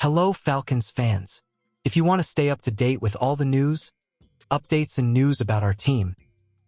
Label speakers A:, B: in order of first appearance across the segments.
A: Hello, Falcons fans. If you want to stay up to date with all the news, updates and news about our team,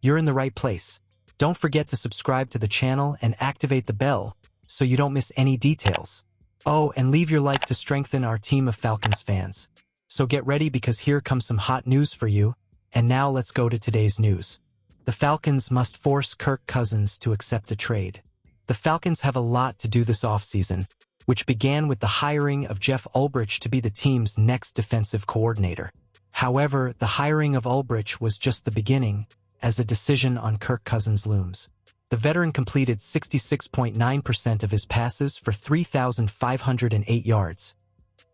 A: you're in the right place. Don't forget to subscribe to the channel and activate the bell so you don't miss any details. Oh, and leave your like to strengthen our team of Falcons fans. So get ready because here comes some hot news for you. And now let's go to today's news. The Falcons must force Kirk Cousins to accept a trade. The Falcons have a lot to do this offseason, which began with the hiring of Jeff Ulbrich to be the team's next defensive coordinator. However, the hiring of Ulbrich was just the beginning, as a decision on Kirk Cousins looms. The veteran completed 66.9% of his passes for 3,508 yards,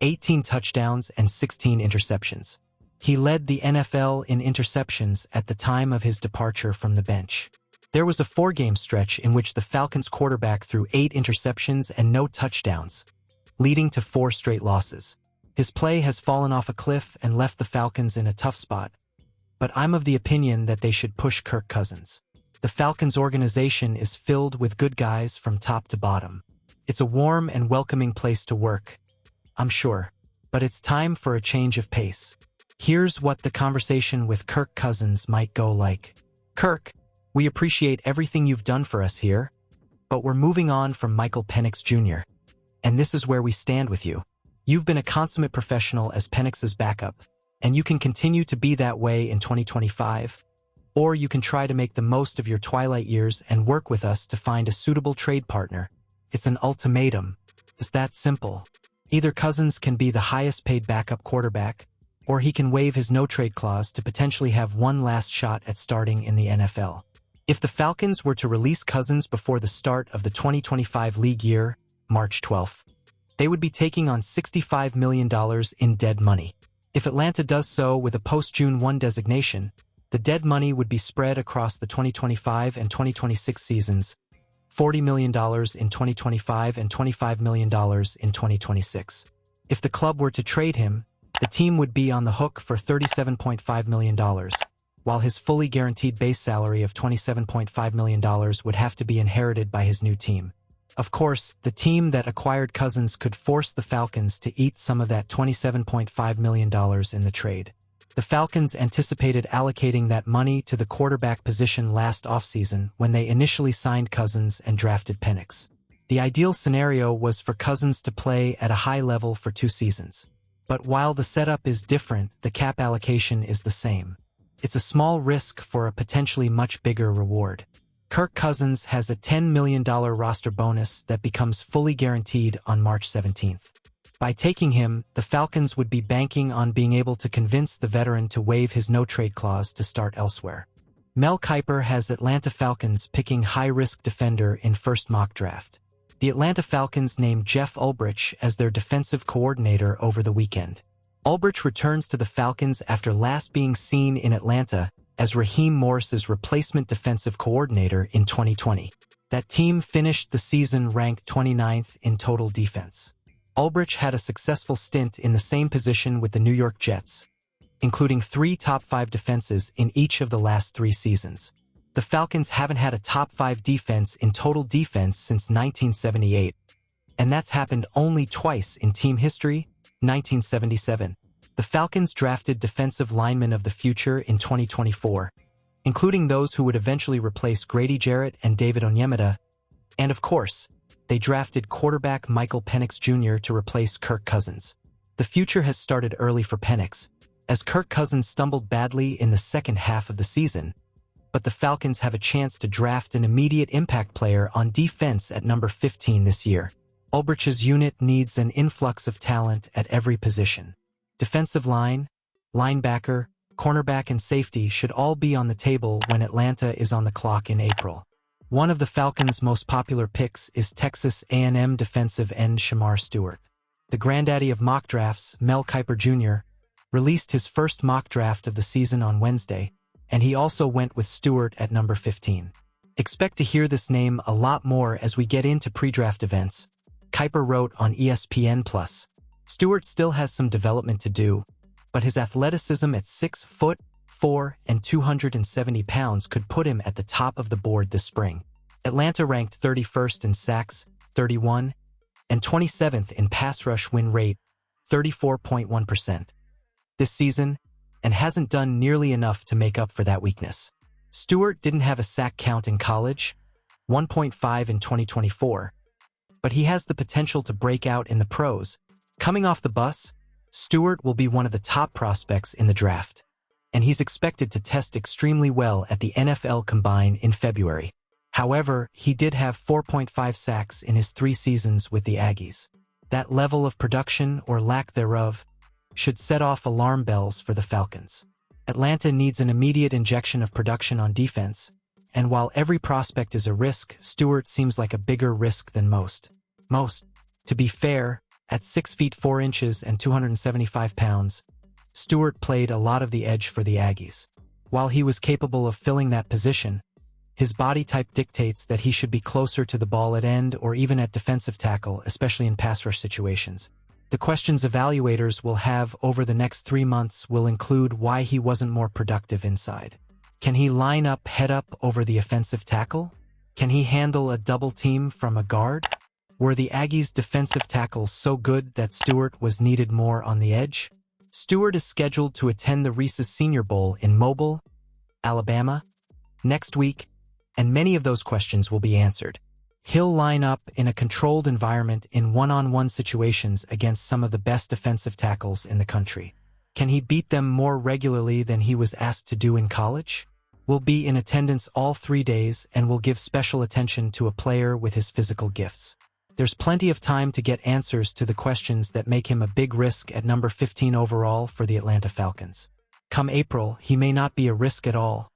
A: 18 touchdowns, and 16 interceptions. He led the NFL in interceptions at the time of his departure from the bench. There was a 4-game stretch in which the Falcons quarterback threw 8 interceptions and no touchdowns, leading to 4 straight losses. His play has fallen off a cliff and left the Falcons in a tough spot, but I'm of the opinion that they should push Kirk Cousins. The Falcons organization is filled with good guys from top to bottom. It's a warm and welcoming place to work, I'm sure, but it's time for a change of pace. Here's what the conversation with Kirk Cousins might go like. Kirk, we appreciate everything you've done for us here, but we're moving on from Michael Penix Jr., and this is where we stand with you. You've been a consummate professional as Penix's backup, and you can continue to be that way in 2025, or you can try to make the most of your twilight years and work with us to find a suitable trade partner. It's an ultimatum. It's that simple. Either Cousins can be the highest-paid backup quarterback, or he can waive his no-trade clause to potentially have one last shot at starting in the NFL. If the Falcons were to release Cousins before the start of the 2025 league year, March 12th, they would be taking on $65 million in dead money. If Atlanta does so with a post-June 1 designation, the dead money would be spread across the 2025 and 2026 seasons, $40 million in 2025 and $25 million in 2026. If the club were to trade him, the team would be on the hook for $37.5 million, while his fully guaranteed base salary of $27.5 million would have to be inherited by his new team. Of course, the team that acquired Cousins could force the Falcons to eat some of that $27.5 million in the trade. The Falcons anticipated allocating that money to the quarterback position last offseason when they initially signed Cousins and drafted Penix. The ideal scenario was for Cousins to play at a high level for 2 seasons. But while the setup is different, the cap allocation is the same. It's a small risk for a potentially much bigger reward. Kirk Cousins has a $10 million roster bonus that becomes fully guaranteed on March 17th. By taking him, the Falcons would be banking on being able to convince the veteran to waive his no-trade clause to start elsewhere. Mel Kiper has Atlanta Falcons picking high-risk defender in first mock draft. The Atlanta Falcons named Jeff Ulbrich as their defensive coordinator over the weekend. Ulbrich returns to the Falcons after last being seen in Atlanta as Raheem Morris's replacement defensive coordinator in 2020. That team finished the season ranked 29th in total defense. Ulbrich had a successful stint in the same position with the New York Jets, including 3 top 5 defenses in each of the last 3 seasons. The Falcons haven't had a top 5 defense in total defense since 1978, and that's happened only twice in team history, 1977. The Falcons drafted defensive linemen of the future in 2024, including those who would eventually replace Grady Jarrett and David Onyemata, and of course, they drafted quarterback Michael Penix Jr. to replace Kirk Cousins. The future has started early for Penix, as Kirk Cousins stumbled badly in the second half of the season, but the Falcons have a chance to draft an immediate impact player on defense at number 15 this year. Ulbrich's unit needs an influx of talent at every position. Defensive line, linebacker, cornerback, and safety should all be on the table when Atlanta is on the clock in April. One of the Falcons' most popular picks is Texas A&M defensive end Shamar Stewart. The granddaddy of mock drafts, Mel Kiper Jr., released his first mock draft of the season on Wednesday, and he also went with Stewart at number 15. Expect to hear this name a lot more as we get into pre-draft events, Kiper wrote on ESPN+. Stewart still has some development to do, but his athleticism at 6'4" and 270 pounds could put him at the top of the board this spring. Atlanta ranked 31st in sacks, 31, and 27th in pass rush win rate, 34.1%, this season, and hasn't done nearly enough to make up for that weakness. Stewart didn't have a sack count in college, 1.5 in 2024, but he has the potential to break out in the pros. Coming off the bus, Stewart will be one of the top prospects in the draft, and he's expected to test extremely well at the NFL Combine in February. However, he did have 4.5 sacks in his 3 seasons with the Aggies. That level of production, or lack thereof, should set off alarm bells for the Falcons. Atlanta needs an immediate injection of production on defense, and while every prospect is a risk, Stewart seems like a bigger risk than most. To be fair, at 6 feet 4 inches and 275 pounds, Stewart played a lot of the edge for the Aggies. While he was capable of filling that position, his body type dictates that he should be closer to the ball at end or even at defensive tackle, especially in pass rush situations. The questions evaluators will have over the next 3 months will include why he wasn't more productive inside. Can he line up head up over the offensive tackle? Can he handle a double team from a guard? Were the Aggies' defensive tackles so good that Stewart was needed more on the edge? Stewart is scheduled to attend the Reese's Senior Bowl in Mobile, Alabama, next week, and many of those questions will be answered. He'll line up in a controlled environment in one-on-one situations against some of the best defensive tackles in the country. Can he beat them more regularly than he was asked to do in college? Will be in attendance all 3 days and will give special attention to a player with his physical gifts. There's plenty of time to get answers to the questions that make him a big risk at number 15 overall for the Atlanta Falcons. Come April, he may not be a risk at all,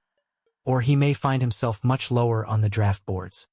A: or he may find himself much lower on the draft boards.